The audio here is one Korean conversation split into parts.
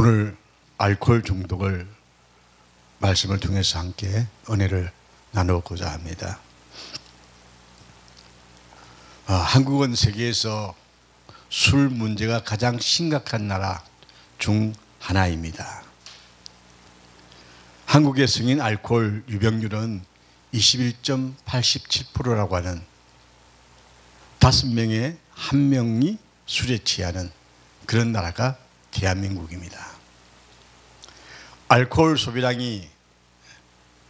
오늘 알코올 중독을 말씀을 통해서 함께 은혜를 나누고자 합니다. 한국은 세계에서 술 문제가 가장 심각한 나라 중 하나입니다. 한국의 성인 알코올 유병률은 21.87%라고 하는 5명에 1명이 술에 취하는 그런 나라가 대한민국입니다. 알코올 소비량이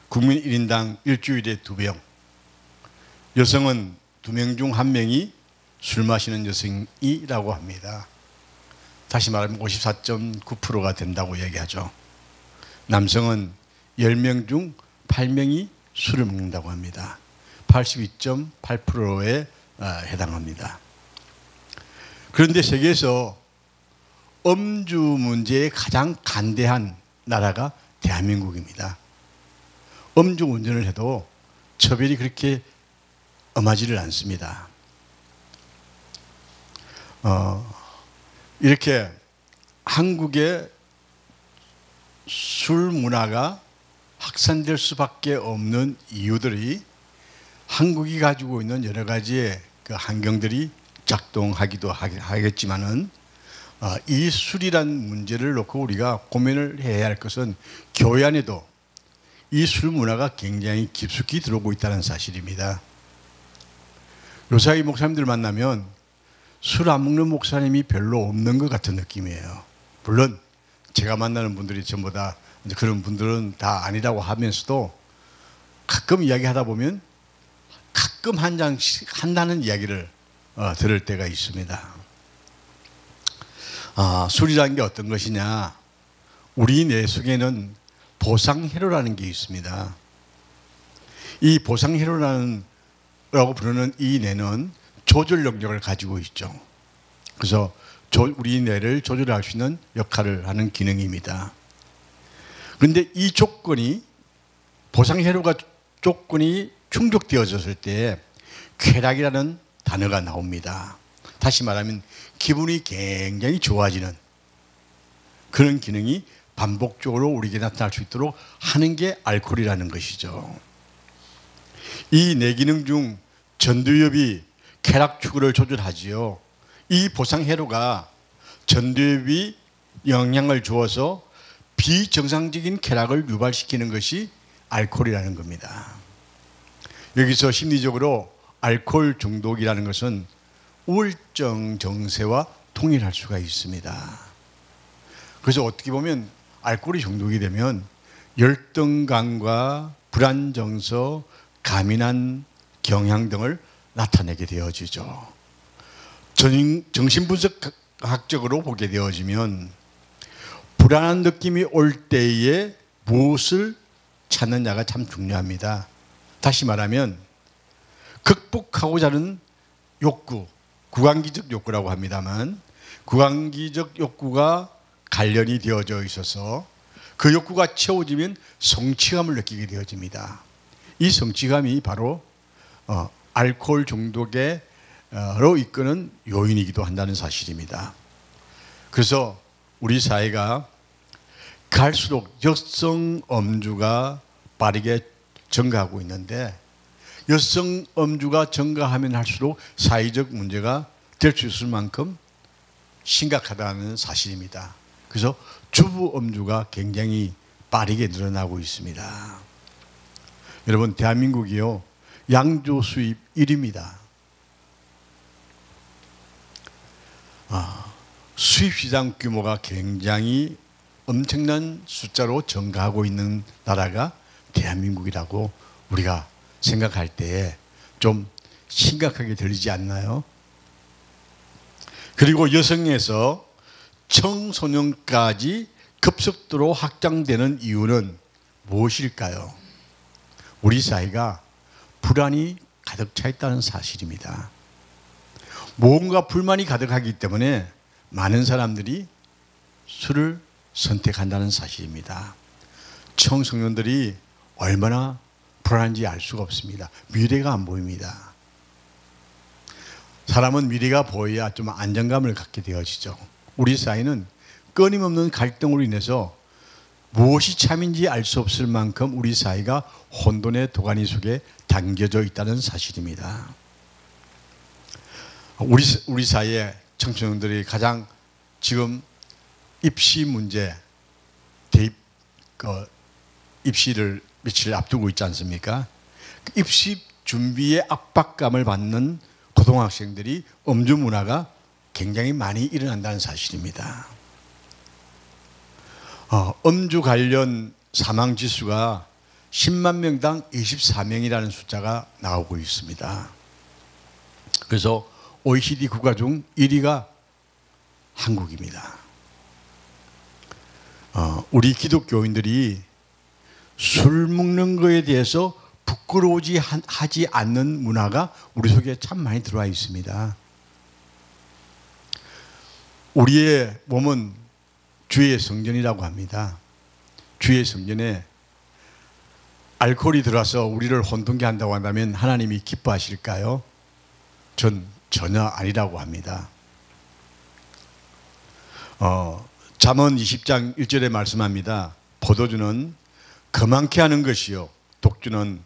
국민 1인당 일주일에 2병, 여성은 2명 중 1명이 술 마시는 여성이라고 합니다. 다시 말하면 54.9%가 된다고 얘기하죠. 남성은 10명 중 8명이 술을 먹는다고 합니다. 82.8%에 해당합니다. 그런데 세계에서 음주 문제에 가장 간대한 나라가 대한민국입니다. 음주 운전을 해도 처벌이 그렇게 엄하지를 않습니다. 이렇게 한국의 술 문화가 확산될 수밖에 없는 이유들이 한국이 가지고 있는 여러 가지의 그 환경들이 작동하기도 하겠지만은 이 술이란 문제를 놓고 우리가 고민을 해야 할 것은 교회 안에도 이 술 문화가 굉장히 깊숙이 들어오고 있다는 사실입니다. 요사이 목사님들 만나면 술 안 먹는 목사님이 별로 없는 것 같은 느낌이에요. 물론 제가 만나는 분들이 전부 다 그런 분들은 다 아니라고 하면서도 가끔 이야기하다 보면 가끔 한 잔씩 한다는 이야기를 들을 때가 있습니다. 술이라는 게 어떤 것이냐? 우리 뇌 속에는 보상회로라는 게 있습니다. 이 보상회로라고 부르는 이 뇌는 조절 능력을 가지고 있죠. 그래서 우리 뇌를 조절할 수 있는 역할을 하는 기능입니다. 그런데 이 조건이 보상회로가 조건이 충족되어졌을 때 쾌락이라는 단어가 나옵니다. 다시 말하면 기분이 굉장히 좋아지는 그런 기능이 반복적으로 우리에게 나타날 수 있도록 하는 게 알코올이라는 것이죠. 이 뇌 기능 중 전두엽이 쾌락 추구를 조절하지요. 이 보상회로가 전두엽이 영향을 주어서 비정상적인 쾌락을 유발시키는 것이 알코올이라는 겁니다. 여기서 심리적으로 알코올 중독이라는 것은 우울증 증세와 동일할 수가 있습니다. 그래서 어떻게 보면 알코올이 중독이 되면 열등감과 불안정서, 가민한 경향 등을 나타내게 되어지죠. 정신분석학적으로 보게 되어지면 불안한 느낌이 올 때에 무엇을 찾느냐가 참 중요합니다. 다시 말하면 극복하고자 하는 욕구, 구강기적 욕구라고 합니다만 구강기적 욕구가 관련이 되어져 있어서 그 욕구가 채워지면 성취감을 느끼게 되어집니다. 이 성취감이 바로 알코올 중독으로 이끄는 요인이기도 한다는 사실입니다. 그래서 우리 사회가 갈수록 여성 음주가 빠르게 증가하고 있는데 여성 음주가 증가하면 할수록 사회적 문제가 될 수 있을 만큼 심각하다는 사실입니다. 그래서 주부 음주가 굉장히 빠르게 늘어나고 있습니다. 여러분, 대한민국이요, 양주 수입 1위입니다. 수입시장 규모가 굉장히 엄청난 숫자로 증가하고 있는 나라가 대한민국이라고 우리가 생각할 때에 좀 심각하게 들리지 않나요? 그리고 여성에서 청소년까지 급속도로 확장되는 이유는 무엇일까요? 우리 사회가 불안이 가득 차 있다는 사실입니다. 뭔가 불만이 가득하기 때문에 많은 사람들이 술을 선택한다는 사실입니다. 청소년들이 얼마나 불안한지 알 수가 없습니다. 미래가 안 보입니다. 사람은 미래가 보여야 좀 안정감을 갖게 되어지죠. 우리 사회는 끊임없는 갈등으로 인해서 무엇이 참인지 알 수 없을 만큼 우리 사회가 혼돈의 도가니 속에 담겨져 있다는 사실입니다. 우리 사회의 청소년들이 가장 지금 입시 문제, 입시를 며칠 앞두고 있지 않습니까? 입시 준비에 압박감을 받는 고등학생들이 음주 문화가 굉장히 많이 일어난다는 사실입니다. 음주 관련 사망 지수가 10만 명당 24명이라는 숫자가 나오고 있습니다. 그래서 OECD 국가 중 1위가 한국입니다. 우리 기독교인들이 술 먹는 것에 대해서 부끄러워지 하지 않는 문화가 우리 속에 참 많이 들어와 있습니다. 우리의 몸은 주의 성전이라고 합니다. 주의 성전에 알코올이 들어와서 우리를 혼돈케 한다고 한다면 하나님이 기뻐하실까요? 전 전혀 아니라고 합니다. 잠언 20장 1절에 말씀합니다. 포도주는 거만케 하는 것이요 독주는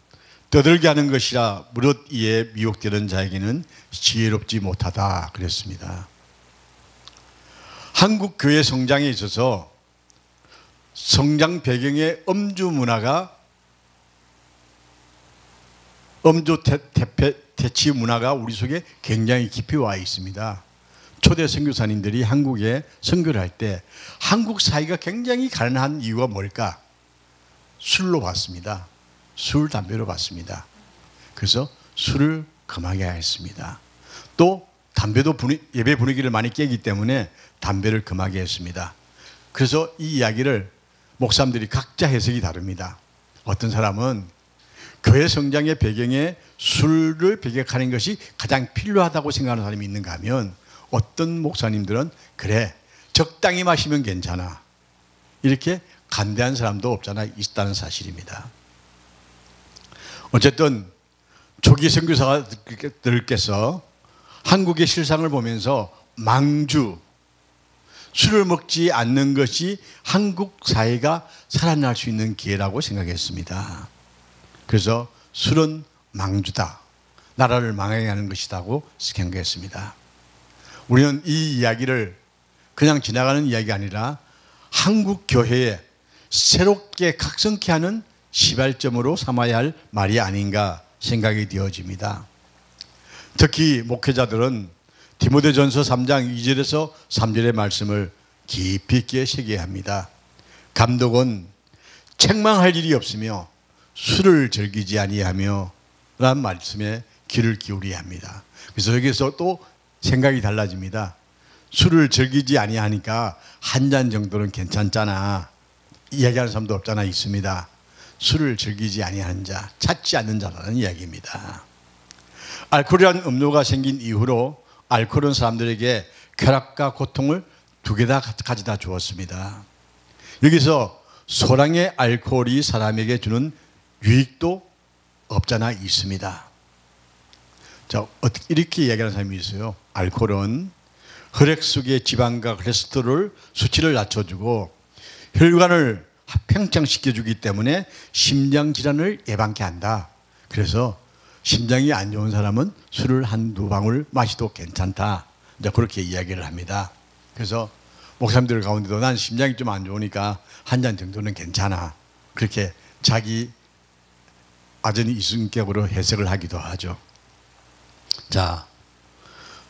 떠들게 하는 것이라 무릇 이에 미혹되는 자에게는 지혜롭지 못하다 그랬습니다. 한국 교회 성장에 있어서 성장 배경에 음주 문화가 음주 대치 문화가 우리 속에 굉장히 깊이 와 있습니다. 초대 선교사님들이 한국에 선교를 할 때 한국 사회가 굉장히 가난한 이유가 뭘까? 술로 봤습니다. 술, 담배로 봤습니다. 그래서 술을 금하게 했습니다. 또 담배도 예배 분위기를 많이 깨기 때문에 담배를 금하게 했습니다. 그래서 이 이야기를 목사님들이 각자 해석이 다릅니다. 어떤 사람은 교회 성장의 배경에 술을 배격하는 것이 가장 필요하다고 생각하는 사람이 있는가 하면 어떤 목사님들은 그래 적당히 마시면 괜찮아 이렇게 간대한 사람도 없잖아 있다는 사실입니다. 어쨌든 초기 선교사들께서 한국의 실상을 보면서 망주, 술을 먹지 않는 것이 한국 사회가 살아날 수 있는 기회라고 생각했습니다. 그래서 술은 망주다, 나라를 망하게 하는 것이라고 생각했습니다. 우리는 이 이야기를 그냥 지나가는 이야기가 아니라 한국 교회에 새롭게 각성케 하는 시발점으로 삼아야 할 말이 아닌가 생각이 되어집니다. 특히 목회자들은 디모데전서 3장 2절에서 3절의 말씀을 깊이 있게 새겨야 합니다. 감독은 책망할 일이 없으며 술을 즐기지 아니하며 라는 말씀에 귀를 기울여야 합니다. 그래서 여기서 또 생각이 달라집니다. 술을 즐기지 아니하니까 한 잔 정도는 괜찮잖아 이야기하는 사람도 없잖아 있습니다. 술을 즐기지 아니하는 자, 찾지 않는 자라는 이야기입니다. 알코올이라는 음료가 생긴 이후로 알코올은 사람들에게 쾌락과 고통을 두 개 다 가져다 주었습니다. 여기서 소량의 알코올이 사람에게 주는 유익도 없잖아 있습니다. 자, 이렇게 이야기하는 사람이 있어요. 알코올은 혈액 속의 지방과 콜레스테롤 수치를 낮춰주고 혈관을 팽창시켜주기 때문에 심장질환을 예방케 한다. 그래서 심장이 안 좋은 사람은 술을 한두 방울 마셔도 괜찮다. 이제 그렇게 이야기를 합니다. 그래서 목사님들 가운데도 난 심장이 좀 안 좋으니까 한 잔 정도는 괜찮아. 그렇게 자기 아전 이승격으로 해석을 하기도 하죠. 자,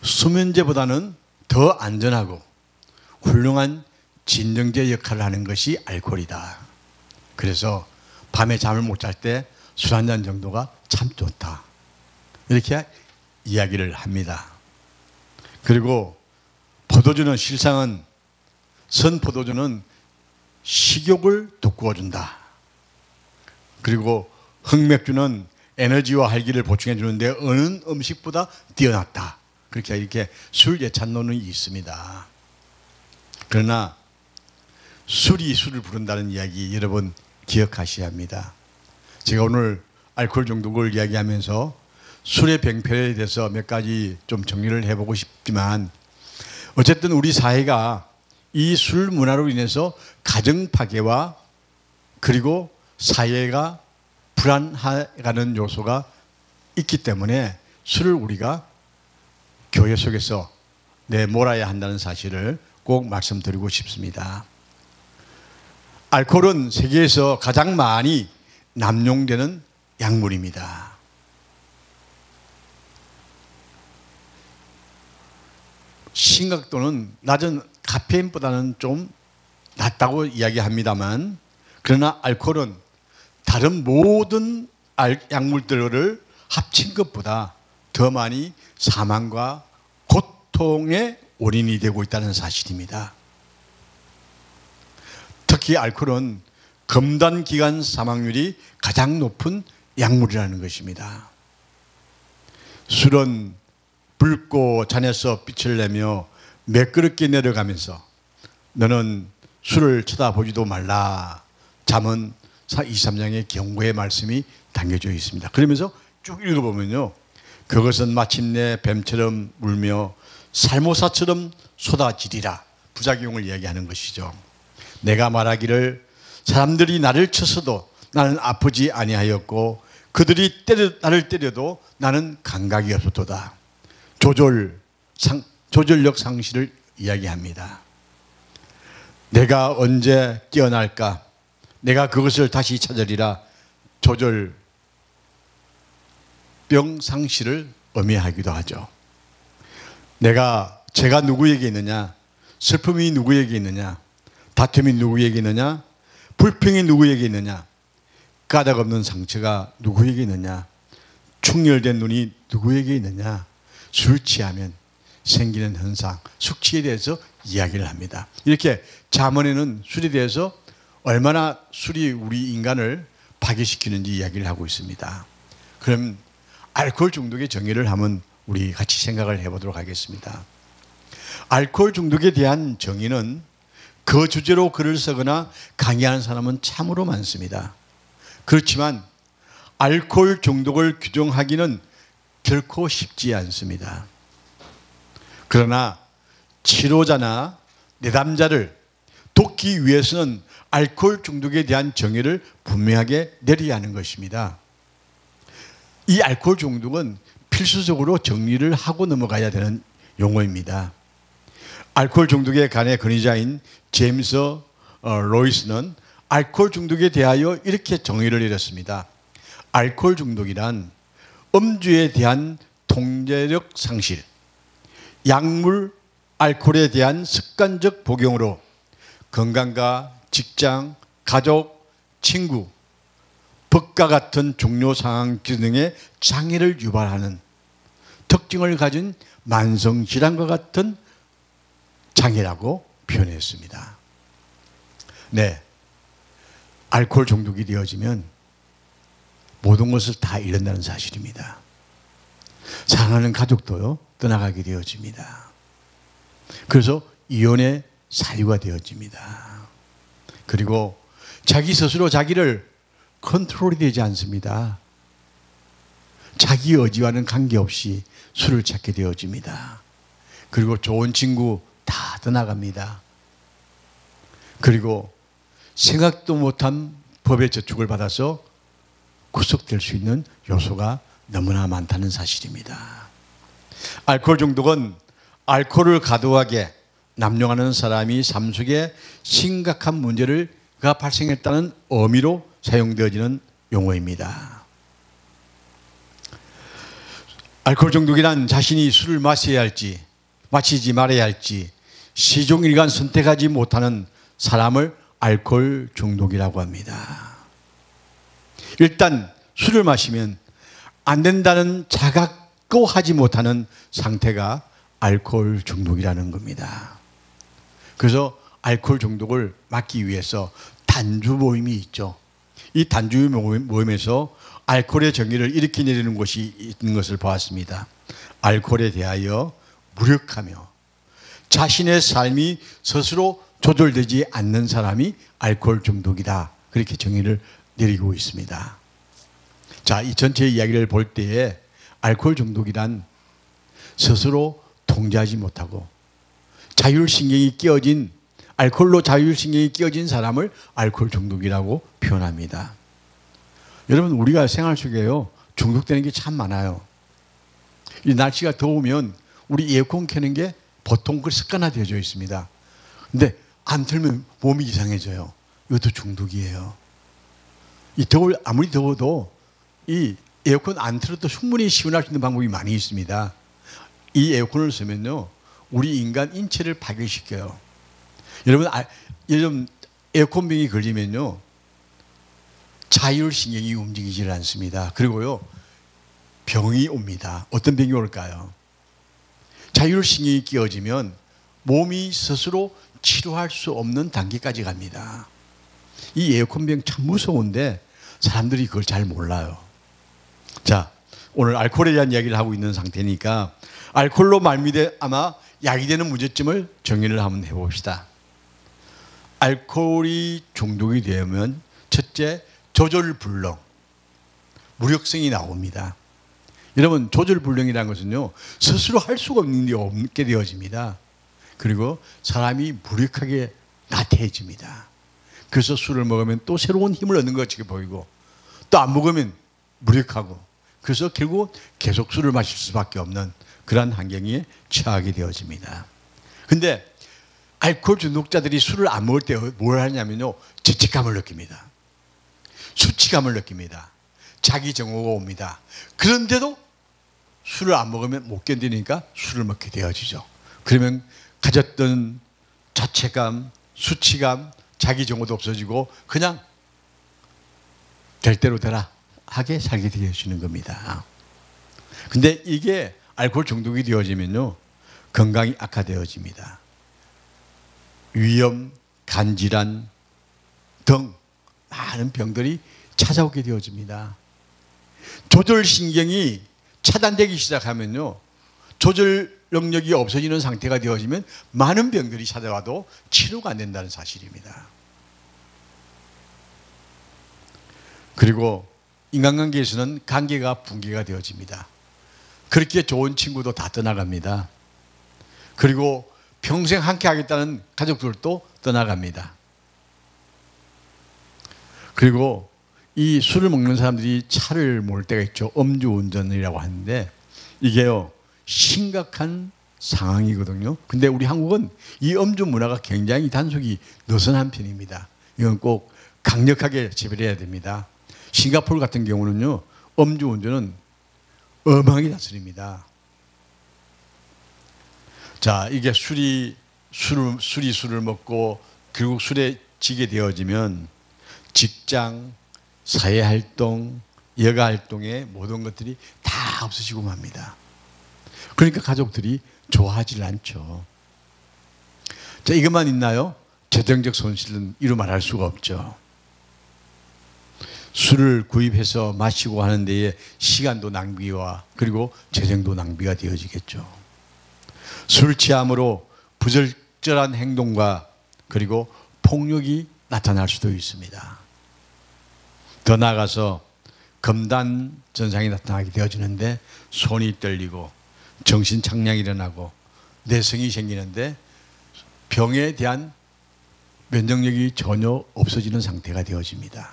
수면제보다는 더 안전하고 훌륭한 진정제 역할을 하는 것이 알코올이다. 그래서 밤에 잠을 못 잘 때 술 한 잔 정도가 참 좋다. 이렇게 이야기를 합니다. 그리고 포도주는 실상은 선포도주는 식욕을 돋구어준다. 그리고 흑맥주는 에너지와 활기를 보충해 주는데 어느 음식보다 뛰어났다. 그렇게 이렇게 술 예찬론이 있습니다. 그러나 술이 술을 부른다는 이야기 여러분 기억하셔야 합니다. 제가 오늘 알코올 중독을 이야기하면서 술의 병폐에 대해서 몇 가지 좀 정리를 해보고 싶지만 어쨌든 우리 사회가 이 술 문화로 인해서 가정 파괴와 그리고 사회가 불안해가는 요소가 있기 때문에 술을 우리가 교회 속에서 내몰아야 한다는 사실을 꼭 말씀드리고 싶습니다. 알코올은 세계에서 가장 많이 남용되는 약물입니다. 심각도는 낮은 카페인보다는 좀 낮다고 이야기합니다만, 그러나 알코올은 다른 모든 약물들을 합친 것보다 더 많이 사망과 고통의 원인이 되고 있다는 사실입니다. 특히 알코올은 검단기관 사망률이 가장 높은 약물이라는 것입니다. 술은 붉고 잔에서 빛을 내며 매끄럽게 내려가면서 너는 술을 쳐다보지도 말라. 잠언 23장의 경고의 말씀이 담겨져 있습니다. 그러면서 쭉 읽어보면요, 그것은 마침내 뱀처럼 울며 살모사처럼 쏟아지리라. 부작용을 이야기하는 것이죠. 내가 말하기를 사람들이 나를 쳤어도 나는 아프지 아니하였고 그들이 나를 때려도 나는 감각이 없었도다. 조절력 상실을 이야기합니다. 내가 언제 깨어날까? 내가 그것을 다시 찾으리라. 조절병 상실을 의미하기도 하죠. 제가 누구에게 있느냐? 슬픔이 누구에게 있느냐? 다툼이 누구에게 있느냐? 불평이 누구에게 있느냐? 까닭 없는 상처가 누구에게 있느냐? 충혈된 눈이 누구에게 있느냐? 술 취하면 생기는 현상, 숙취에 대해서 이야기를 합니다. 이렇게 잠언에는 술에 대해서 얼마나 술이 우리 인간을 파괴시키는지 이야기를 하고 있습니다. 그럼 알코올 중독의 정의를 한번 우리 같이 생각을 해보도록 하겠습니다. 알코올 중독에 대한 정의는 그 주제로 글을 쓰거나 강의하는 사람은 참으로 많습니다. 그렇지만 알코올 중독을 규정하기는 결코 쉽지 않습니다. 그러나 치료자나 내담자를 돕기 위해서는 알코올 중독에 대한 정의를 분명하게 내려야 하는 것입니다. 이 알코올 중독은 필수적으로 정리를 하고 넘어가야 되는 용어입니다. 알코올 중독의 간의 권위자인 제임스 로이스는 알코올 중독에 대하여 이렇게 정의를 내렸습니다. 알코올 중독이란 음주에 대한 통제력 상실, 약물, 알코올에 대한 습관적 복용으로 건강과 직장, 가족, 친구, 법과 같은 종료 상황 기능에 장애를 유발하는 특징을 가진 만성질환과 같은 장애라고 표현했습니다. 네, 알코올 중독이 되어지면 모든 것을 다 잃는다는 사실입니다. 사랑하는 가족도요, 떠나가게 되어집니다. 그래서 이혼의 사유가 되어집니다. 그리고 자기 스스로 자기를 컨트롤이 되지 않습니다. 자기 의지와는 관계없이 술을 찾게 되어집니다. 그리고 좋은 친구 다 떠나갑니다. 그리고 생각도 못한 법의 저축을 받아서 구속될 수 있는 요소가 너무나 많다는 사실입니다. 알코올 중독은 알코올을 과도하게 남용하는 사람이 삶 속에 심각한 문제가 발생했다는 의미로 사용되어지는 용어입니다. 알코올 중독이란 자신이 술을 마셔야 할지 마시지 말아야 할지 시종일관 선택하지 못하는 사람을 알코올 중독이라고 합니다. 일단 술을 마시면 안 된다는 자각도 하지 못하는 상태가 알코올 중독이라는 겁니다. 그래서 알코올 중독을 막기 위해서 단주 모임이 있죠. 이 단주 모임에서 알코올의 정의를 이렇게 내리는 곳이 있는 것을 보았습니다. 알코올에 대하여 무력하며 자신의 삶이 스스로 조절되지 않는 사람이 알코올 중독이다. 그렇게 정의를 내리고 있습니다. 자, 이 전체 이야기를 볼 때에 알코올 중독이란 스스로 통제하지 못하고 자율신경이 깨어진 알코올로 자율신경이 끼어진 사람을 알코올 중독이라고 표현합니다. 여러분, 우리가 생활 속에요, 중독되는 게 참 많아요. 이 날씨가 더우면 우리 에어컨 켜는 게 보통 그 습관화되어져 있습니다. 근데 안 틀면 몸이 이상해져요. 이것도 중독이에요. 이 아무리 더워도 이 에어컨 안 틀어도 충분히 시원할 수 있는 방법이 많이 있습니다. 이 에어컨을 쓰면요, 우리 인간 인체를 파괴시켜요. 여러분 에어컨병이 걸리면요, 자율신경이 움직이질 않습니다. 그리고요, 병이 옵니다. 어떤 병이 올까요? 자율신경이 끼어지면 몸이 스스로 치료할 수 없는 단계까지 갑니다. 이 에어컨병 참 무서운데 사람들이 그걸 잘 몰라요. 자, 오늘 알코올에 대한 이야기를 하고 있는 상태니까 알코올로 말미암아 아마 야기되는 문제점을 정리를 한번 해봅시다. 알코올이 중독이 되면 첫째, 조절불능, 무력성이 나옵니다. 여러분, 조절불능이라는 것은요, 스스로 할 수가 없게 되어집니다. 그리고 사람이 무력하게 나태해집니다. 그래서 술을 먹으면 또 새로운 힘을 얻는 것 같이 보이고, 또 안 먹으면 무력하고, 그래서 결국 계속 술을 마실 수밖에 없는 그런 환경에 처하게 되어집니다. 근데 알코올 중독자들이 술을 안 먹을 때 뭘 하냐면요, 죄책감을 느낍니다. 수치감을 느낍니다. 자기 정오가 옵니다. 그런데도 술을 안 먹으면 못 견디니까 술을 먹게 되어지죠. 그러면 가졌던 자책감, 수치감, 자기 정오도 없어지고 그냥 될 대로 되라 하게 살게 되어지는 겁니다. 근데 이게 알코올 중독이 되어지면요, 건강이 악화되어집니다. 위염, 간질환 등 많은 병들이 찾아오게 되어집니다. 조절신경이 차단되기 시작하면요, 조절 능력이 없어지는 상태가 되어지면 많은 병들이 찾아와도 치료가 안 된다는 사실입니다. 그리고 인간관계에서는 관계가 붕괴가 되어집니다. 그렇게 좋은 친구도 다 떠나갑니다. 그리고 평생 함께 하겠다는 가족들도 떠나갑니다. 그리고 이 술을 먹는 사람들이 차를 몰 때가 있죠. 음주운전이라고 하는데 이게요, 심각한 상황이거든요. 근데 우리 한국은 이 음주 문화가 굉장히 단속이 느슨한 편입니다. 이건 꼭 강력하게 제재해야 됩니다. 싱가포르 같은 경우는요, 음주운전은 엄하게 다스립니다. 자, 이게 술을 먹고 결국 술에 지게 되어지면 직장, 사회활동, 여가활동의 모든 것들이 다 없어지고 맙니다. 그러니까 가족들이 좋아하지 않죠. 자, 이것만 있나요? 재정적 손실은 이루 말할 수가 없죠. 술을 구입해서 마시고 하는 데에 시간도 낭비와 그리고 재정도 낭비가 되어지겠죠. 술 취함으로 부적절한 행동과 그리고 폭력이 나타날 수도 있습니다. 더 나아가서 금단 증상이 나타나게 되어지는데 손이 떨리고 정신착량이 일어나고 내성이 생기는데 병에 대한 면역력이 전혀 없어지는 상태가 되어집니다.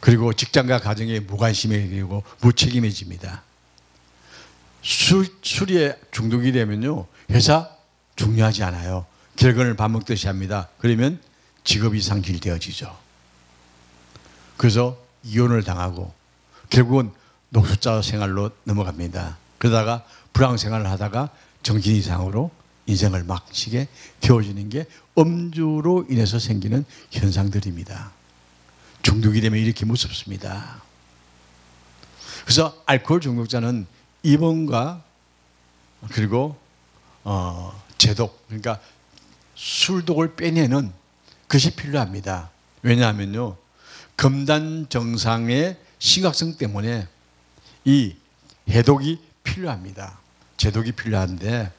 그리고 직장과 가정에 무관심이 되고 무책임해집니다. 술에 중독이 되면요, 회사 중요하지 않아요. 결근을 밥 먹듯이 합니다. 그러면 직업이 상실되어지죠. 그래서 이혼을 당하고 결국은 노숙자 생활로 넘어갑니다. 그러다가 불황생활을 하다가 정신 이상으로 인생을 마치게 되어지는 게 음주로 인해서 생기는 현상들입니다. 중독이 되면 이렇게 무섭습니다. 그래서 알코올 중독자는 입원과 그리고 제독, 그러니까 술독을 빼내는 것이 필요합니다. 왜냐하면요, 금단 정상의 심각성 때문에 이 해독이 필요합니다. 제독이 필요한데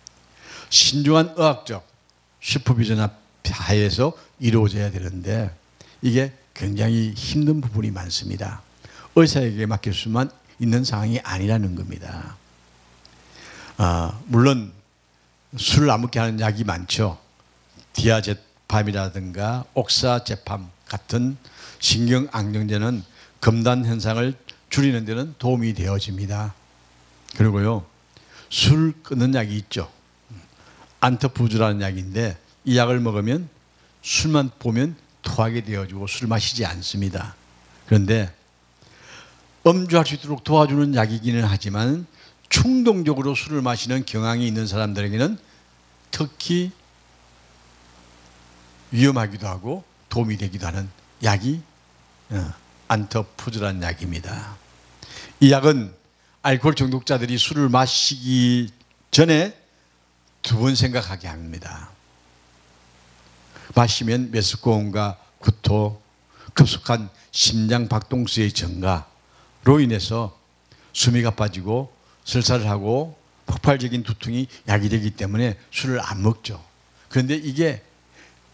신중한 의학적 슈퍼비전 하에서 이루어져야 되는데 이게 굉장히 힘든 부분이 많습니다. 의사에게 맡길 수만 있는 상황이 아니라는 겁니다. 물론 술을 안 먹게 하는 약이 많죠. 디아제팜이라든가 옥사제팜 같은 신경 안정제는 금단 현상을 줄이는 데는 도움이 되어집니다. 그리고요, 술 끊는 약이 있죠. 안터푸즈라는 약인데 이 약을 먹으면 술만 보면 토하게 되어지고 술을 마시지 않습니다. 그런데 음주할 수 있도록 도와주는 약이기는 하지만 충동적으로 술을 마시는 경향이 있는 사람들에게는 특히 위험하기도 하고 도움이 되기도 하는 약이 안터푸즈라는 약입니다. 이 약은 알코올 중독자들이 술을 마시기 전에 두 번 생각하게 합니다. 마시면 메스고온과 구토, 급속한 심장 박동수의 증가로 인해서 숨이 가빠지고 설사를 하고 폭발적인 두통이 야기되기 때문에 술을 안 먹죠. 그런데 이게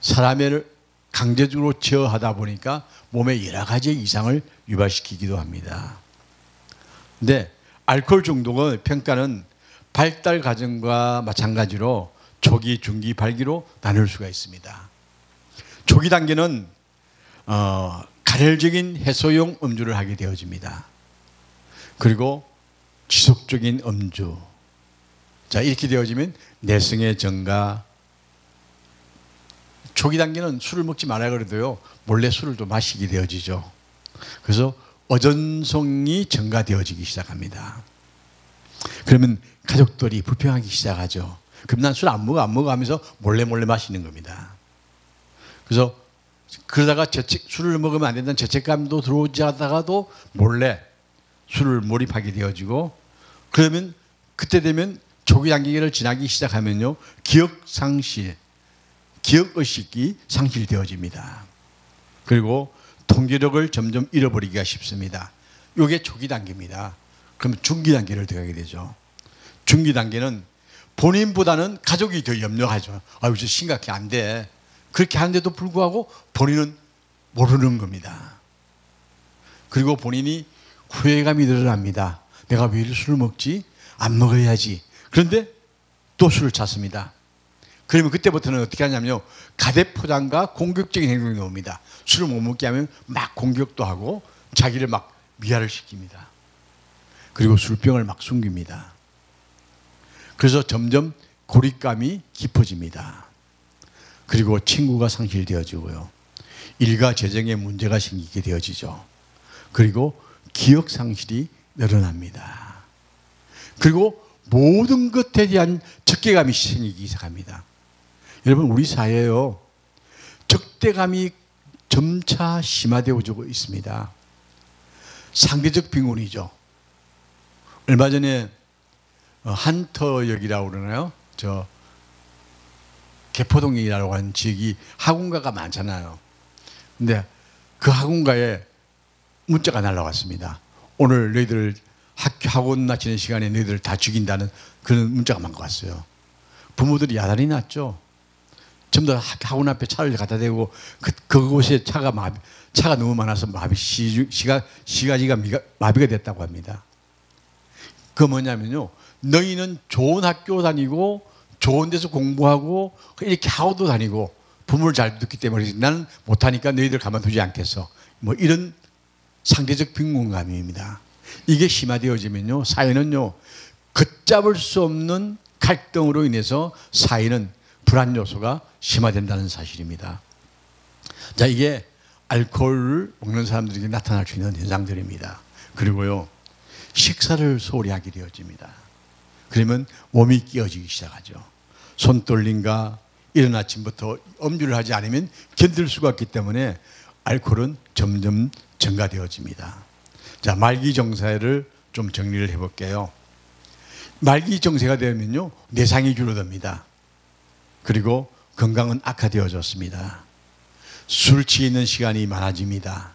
사람을 강제적으로 제어하다 보니까 몸에 여러 가지 이상을 유발시키기도 합니다. 근데 알코올 중독의 평가는 발달 과정과 마찬가지로 초기, 중기, 발기로 나눌 수가 있습니다. 초기 단계는 간헐적인 해소용 음주를 하게 되어집니다. 그리고 지속적인 음주. 자, 이렇게 되어지면 내성의 증가. 초기 단계는 술을 먹지 말아야 그래도요, 몰래 술을 좀 마시게 되어지죠. 그래서 어전성이 증가되어지기 시작합니다. 그러면 가족들이 불평하기 시작하죠. 그럼 난 술 안 먹어 하면서 몰래 마시는 겁니다. 그래서 그러다가 술을 먹으면 안 된다는 죄책감도 들어오지 하다가도 몰래 술을 몰입하게 되어지고, 그러면 그때 되면 초기 단계를 지나기 시작하면요, 기억상실, 기억의식이 상실되어집니다. 그리고 통제력을 점점 잃어버리기가 쉽습니다. 이게 초기 단계입니다. 그러면 중기 단계를 들어가게 되죠. 중기 단계는 본인보다는 가족이 더 염려하죠. 아유, 저 심각해, 안 돼. 그렇게 하는데도 불구하고 본인은 모르는 겁니다. 그리고 본인이 후회감이 늘어납니다. 내가 왜 이리 술을 먹지? 안 먹어야지. 그런데 또 술을 찾습니다. 그러면 그때부터는 어떻게 하냐면요, 가대포장과 공격적인 행동이 나옵니다. 술을 못 먹게 하면 막 공격도 하고 자기를 막 미화를 시킵니다. 그리고 술병을 막 숨깁니다. 그래서 점점 고립감이 깊어집니다. 그리고 친구가 상실되어지고요, 일가 재정에 문제가 생기게 되어지죠. 그리고 기억 상실이 늘어납니다. 그리고 모든 것에 대한 적개감이 생기기 시작합니다. 여러분, 우리 사회에요, 적대감이 점차 심화되어지고 있습니다. 상대적 빈곤이죠. 얼마 전에 한터역이라고 그러나요? 저 개포동이라고 하는 지역이 학원가가 많잖아요. 근데 그 학원가에 문자가 날라왔습니다. 오늘 너희들 학원 마치는 시간에 너희들 다 죽인다는 그런 문자가 막 왔어요. 부모들이 야단이 났죠. 전부 다 학원 앞에 차를 갖다 대고 그곳에 차가 너무 많아서 시가지가 마비가 됐다고 합니다. 그 뭐냐면요, 너희는 좋은 학교 다니고 좋은 데서 공부하고 이렇게 하고도 다니고 부모를 잘 듣기 때문에 나는 못하니까 너희들 가만두지 않겠어. 뭐 이런 상대적 빈곤감입니다. 이게 심화되어지면요, 사회는요, 걷잡을 수 없는 갈등으로 인해서 사회는 불안 요소가 심화된다는 사실입니다. 자, 이게 알코올을 먹는 사람들에게 나타날 수 있는 현상들입니다. 그리고요, 식사를 소홀히 하게 되어집니다. 그러면 몸이 끼어지기 시작하죠. 손떨림과 이른 아침부터 음주를 하지 않으면 견딜 수가 없기 때문에 알코올은 점점 증가되어집니다. 자, 말기 정세를 좀 정리를 해볼게요. 말기 정세가 되면요, 내상이 줄어듭니다. 그리고 건강은 악화되어졌습니다. 술 취해 있는 시간이 많아집니다.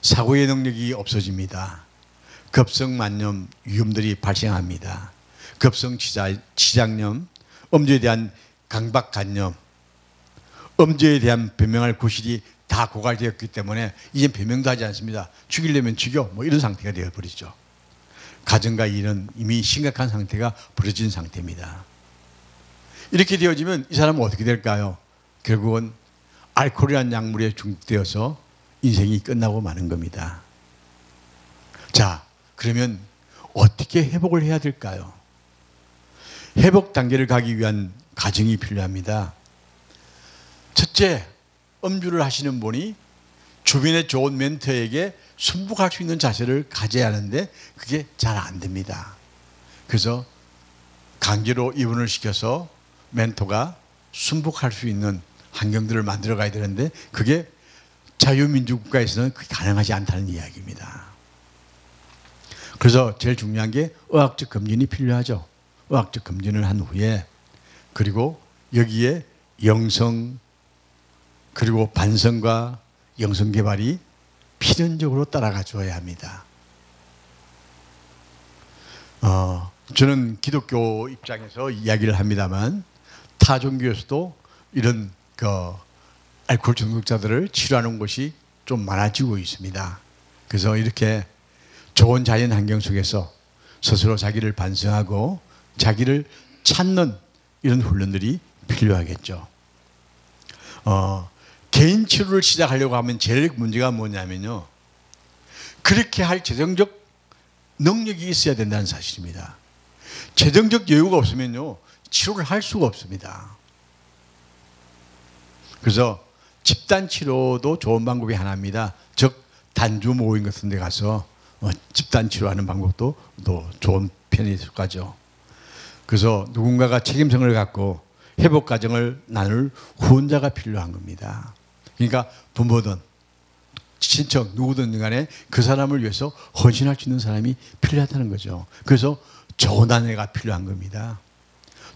사고의 능력이 없어집니다. 급성만염 위험들이 발생합니다. 급성치장염, 음주에 대한 강박관념, 음주에 대한 변명할 구실이 다 고갈되었기 때문에 이제 변명도 하지 않습니다. 죽이려면 죽여, 뭐 이런 상태가 되어버리죠. 가정과 일은 이미 심각한 상태가 벌어진 상태입니다. 이렇게 되어지면 이 사람은 어떻게 될까요? 결국은 알코올이라는 약물에 중독되어서 인생이 끝나고 마는 겁니다. 자, 그러면 어떻게 회복을 해야 될까요? 회복 단계를 가기 위한 과정이 필요합니다. 첫째, 음주를 하시는 분이 주변의 좋은 멘토에게 순복할 수 있는 자세를 가져야 하는데 그게 잘 안 됩니다. 그래서 강제로 입원을 시켜서 멘토가 순복할 수 있는 환경들을 만들어 가야 되는데 그게 자유민주국가에서는 그게 가능하지 않다는 이야기입니다. 그래서 제일 중요한 게 의학적 검진이 필요하죠. 의학적 검진을 한 후에 그리고 여기에 영성 그리고 반성과 영성 개발이 필연적으로 따라가 줘야 합니다. 저는 기독교 입장에서 이야기를 합니다만 타 종교에서도 이런 알코올 중독자들을 치료하는 곳이 좀 많아지고 있습니다. 그래서 이렇게 좋은 자연 환경 속에서 스스로 자기를 반성하고 자기를 찾는 이런 훈련들이 필요하겠죠. 개인 치료를 시작하려고 하면 제일 문제가 뭐냐면요. 그렇게 할 재정적 능력이 있어야 된다는 사실입니다. 재정적 여유가 없으면요. 치료를 할 수가 없습니다. 그래서 집단 치료도 좋은 방법이 하나입니다. 즉 단주 모임 같은 데 가서 집단 치료하는 방법도 또 좋은 편이 속하죠. 그래서 누군가가 책임성을 갖고 회복 과정을 나눌 후원자가 필요한 겁니다. 그러니까 부모든 친척 누구든 간에 그 사람을 위해서 헌신할 수 있는 사람이 필요하다는 거죠. 그래서 좋은 아내가 필요한 겁니다.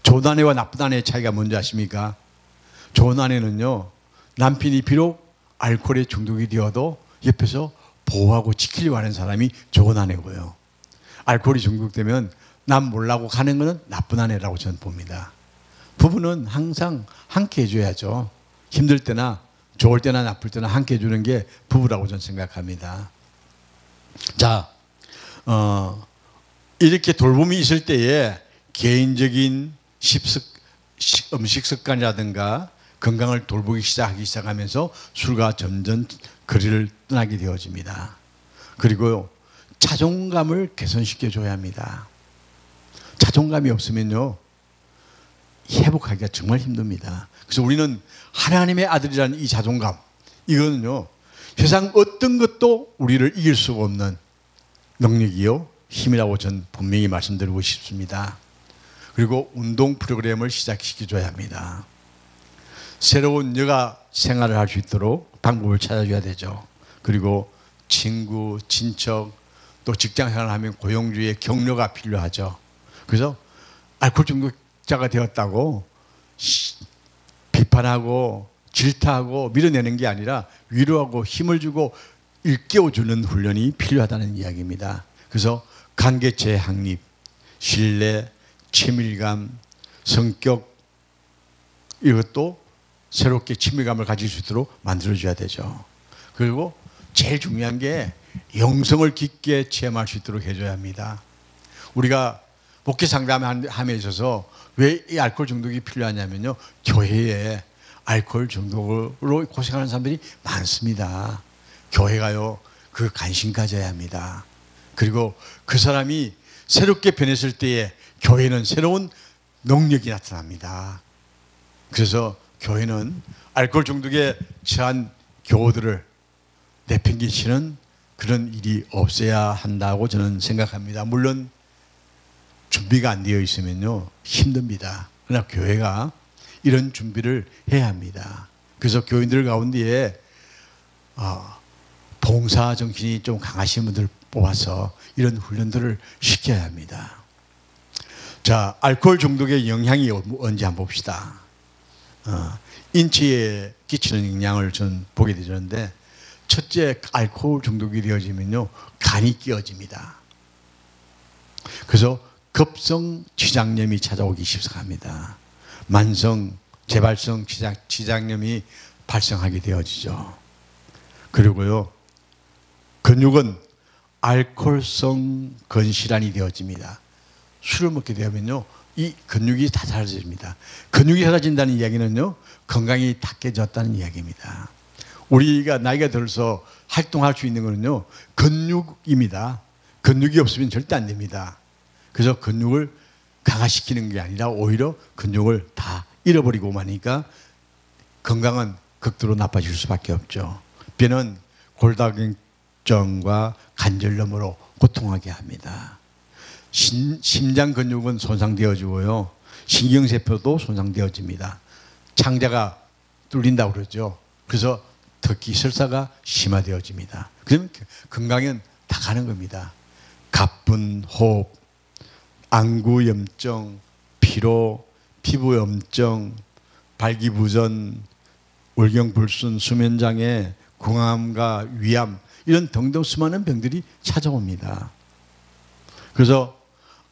좋은 아내와 나쁜 아내의 차이가 뭔지 아십니까? 좋은 아내는요, 남편이 비록 알코올에 중독이 되어도 옆에서 보호하고 지키려고 하는 사람이 좋은 아내고요. 알코올이 중독되면 남 몰라고 가는 것은 나쁜 아내라고 저는 봅니다. 부부는 항상 함께 해줘야죠. 힘들 때나 좋을 때나 나쁠 때나 함께 해주는 게 부부라고 저는 생각합니다. 자, 이렇게 돌봄이 있을 때에 개인적인 음식 습관이라든가 건강을 돌보기 시작하면서 술과 점점 거리를 떠나게 되어집니다. 그리고 자존감을 개선시켜줘야 합니다. 자존감이 없으면요, 회복하기가 정말 힘듭니다. 그래서 우리는 하나님의 아들이라는 이 자존감, 이거는요, 세상 어떤 것도 우리를 이길 수가 없는 능력이요, 힘이라고 저는 분명히 말씀드리고 싶습니다. 그리고 운동 프로그램을 시작시켜줘야 합니다. 새로운 여가 생활을 할 수 있도록 방법을 찾아줘야 되죠. 그리고 친구, 친척, 또 직장 생활을 하면 고용주의 격려가 필요하죠. 그래서 알코올 중독자가 되었다고 비판하고 질타하고 밀어내는 게 아니라 위로하고 힘을 주고 일깨워주는 훈련이 필요하다는 이야기입니다. 그래서 관계체 확립, 신뢰, 친밀감, 성격, 이것도 새롭게 친밀감을 가질 수 있도록 만들어줘야 되죠. 그리고 제일 중요한 게 영성을 깊게 체험할 수 있도록 해줘야 합니다. 우리가 목회 상담함에 있어서 왜 이 알코올 중독이 필요하냐면요, 교회에 알코올 중독으로 고생하는 사람들이 많습니다. 교회가요, 그 관심 가져야 합니다. 그리고 그 사람이 새롭게 변했을 때에 교회는 새로운 능력이 나타납니다. 그래서 교회는 알코올 중독에 처한 교우들을 내팽개치는 그런 일이 없어야 한다고 저는 생각합니다. 물론 준비가 안 되어 있으면요, 힘듭니다. 그러나 교회가 이런 준비를 해야 합니다. 그래서 교인들 가운데에 봉사 정신이 좀 강하신 분들 뽑아서 이런 훈련들을 시켜야 합니다. 자, 알코올 중독의 영향이 뭔지 한번 봅시다. 인체에 끼치는 영향을 전 보게 되는데, 첫째, 알코올 중독이 되어지면요, 간이 끼어집니다. 그래서 급성 췌장염이 찾아오기 시작합니다. 만성 재발성 췌장염이 발생하게 되어지죠. 그리고요, 근육은 알코올성 근질환이 되어집니다. 술을 먹게 되면요, 이 근육이 다 사라집니다. 근육이 사라진다는 이야기는요, 건강이 다 깨졌다는 이야기입니다. 우리가 나이가 들어서 활동할 수 있는 거는요, 근육입니다. 근육이 없으면 절대 안 됩니다. 그래서 근육을 강화시키는 게 아니라 오히려 근육을 다 잃어버리고 마니까 건강은 극도로 나빠질 수밖에 없죠. 뼈는 골다공증과 관절염으로 고통하게 합니다. 심장 근육은 손상되어지고요, 신경세포도 손상되어집니다. 창자가 뚫린다고 그러죠. 그래서 특히 설사가 심화되어집니다. 그러면 건강은 다 가는 겁니다. 가쁜 호흡, 안구염증, 피로, 피부염증, 발기부전, 월경불순, 수면장애, 공황과 위암, 이런 등등 수많은 병들이 찾아옵니다. 그래서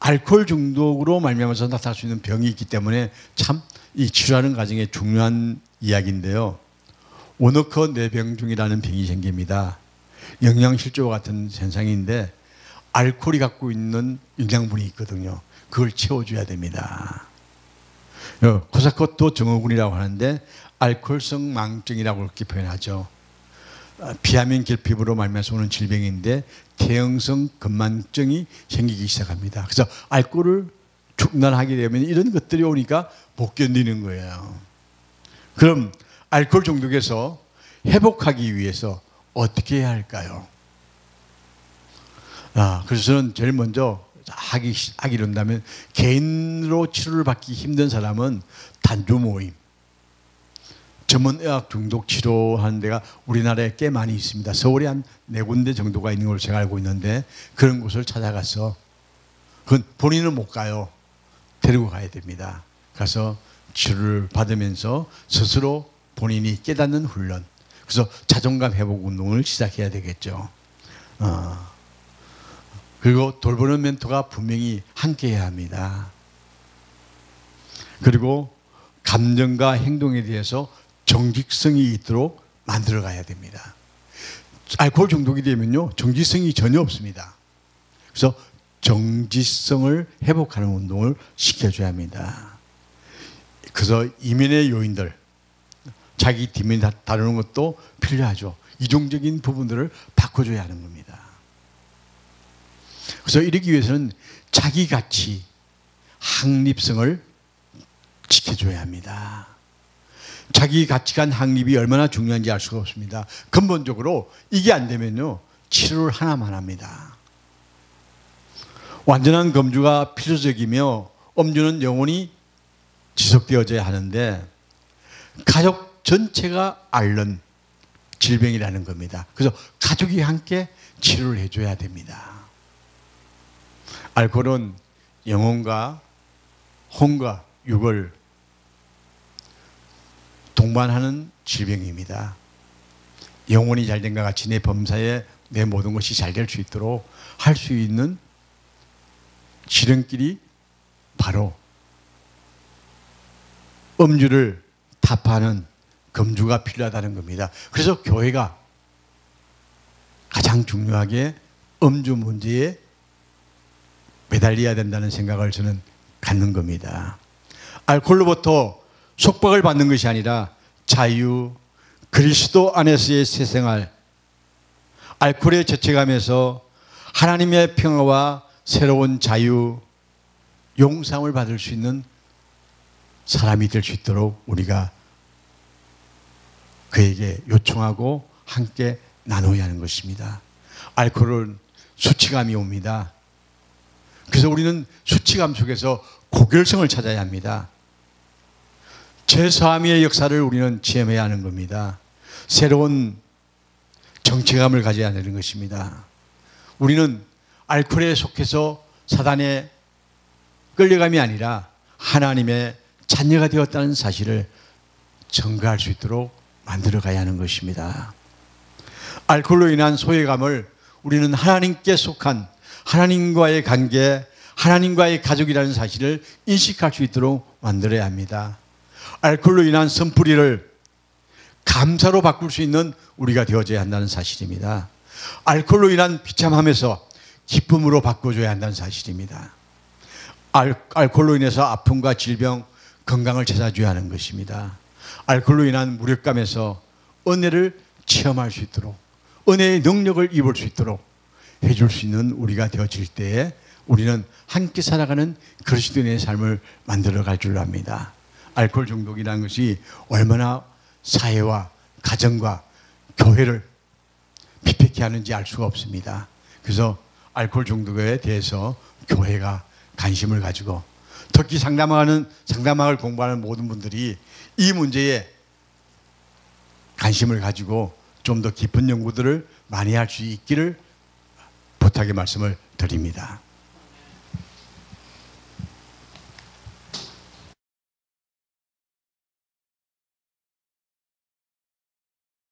알코올 중독으로 말미암아서 나타날 수 있는 병이 있기 때문에 참 이 치료하는 과정에 중요한 이야기인데요. 오너커 뇌병중이라는 병이 생깁니다. 영양실조와 같은 현상인데 알코올이 갖고 있는 영양분이 있거든요. 그걸 채워줘야 됩니다. 코사코토 증후군이라고 하는데 알코올성 망증이라고 그렇게 표현하죠. 비하면 결핍으로 말미암아서 오는 질병인데 태형성 근만증이 생기기 시작합니다. 그래서 알코올을 중단하게 되면 이런 것들이 오니까 못 견디는 거예요. 그럼 알코올 중독에서 회복하기 위해서 어떻게 해야 할까요? 그래서 저는 제일 먼저 하기로 한다면 개인으로 치료를 받기 힘든 사람은 단주 모임, 전문의학 중독 치료하는 데가 우리나라에 꽤 많이 있습니다. 서울에 한 4군데 정도가 있는 걸로 제가 알고 있는데 그런 곳을 찾아가서, 그건 본인은 못 가요. 데리고 가야 됩니다. 가서 치료를 받으면서 스스로 본인이 깨닫는 훈련, 그래서 자존감 회복 운동을 시작해야 되겠죠. 그리고 돌보는 멘토가 분명히 함께해야 합니다. 그리고 감정과 행동에 대해서 정직성이 있도록 만들어 가야 됩니다. 알코올 중독이 되면요, 정직성이 전혀 없습니다. 그래서 정직성을 회복하는 운동을 시켜줘야 합니다. 그래서 이면의 요인들, 자기 뒷면이 다루는 것도 필요하죠. 이중적인 부분들을 바꿔줘야 하는 겁니다. 그래서 이러기 위해서는 자기 가치, 확립성을 지켜줘야 합니다. 자기 가치관 확립이 얼마나 중요한지 알 수가 없습니다. 근본적으로 이게 안 되면요, 치료를 하나만 합니다. 완전한 검주가 필요적이며 음주는 영원히 지속되어져야 하는데 가족 전체가 앓는 질병이라는 겁니다. 그래서 가족이 함께 치료를 해줘야 됩니다. 알코올은 영혼과 혼과 육을 동반하는 질병입니다. 영혼이 잘된 것 같이 내 범사에 내 모든 것이 잘 될 수 있도록 할 수 있는 지름길이 바로 음주를 타파하는 검주가 필요하다는 겁니다. 그래서 교회가 가장 중요하게 음주 문제에 매달려야 된다는 생각을 저는 갖는 겁니다. 알코올로부터 속박을 받는 것이 아니라 자유, 그리스도 안에서의 새 생활, 알코올에 죄책감에서 하나님의 평화와 새로운 자유, 용상을 받을 수 있는 사람이 될 수 있도록 우리가 그에게 요청하고 함께 나눠야 하는 것입니다. 알코올은 수치감이 옵니다. 그래서 우리는 수치감 속에서 고결성을 찾아야 합니다. 제사함의 역사를 우리는 체험해야 하는 겁니다. 새로운 정체감을 가져야 되는 것입니다. 우리는 알코올에 속해서 사단의 끌려감이 아니라 하나님의 자녀가 되었다는 사실을 증거할 수 있도록 만들어 가야 하는 것입니다. 알코올로 인한 소외감을 우리는 하나님께 속한 하나님과의 관계, 하나님과의 가족이라는 사실을 인식할 수 있도록 만들어야 합니다. 알코올로 인한 선풀이를 감사로 바꿀 수 있는 우리가 되어져야 한다는 사실입니다. 알코올로 인한 비참함에서 기쁨으로 바꿔줘야 한다는 사실입니다. 알코올로 인해서 아픔과 질병, 건강을 찾아줘야 하는 것입니다. 알코올로 인한 무력감에서 은혜를 체험할 수 있도록, 은혜의 능력을 입을 수 있도록 해줄 수 있는 우리가 되어질 때에 우리는 함께 살아가는 그리스도인의 삶을 만들어갈 줄 압니다. 알코올 중독이라는 것이 얼마나 사회와 가정과 교회를 피폐케 하는지 알 수가 없습니다. 그래서 알코올 중독에 대해서 교회가 관심을 가지고, 특히 상담학을 공부하는 모든 분들이 이 문제에 관심을 가지고 좀 더 깊은 연구들을 많이 할 수 있기를 부탁의 말씀을 드립니다.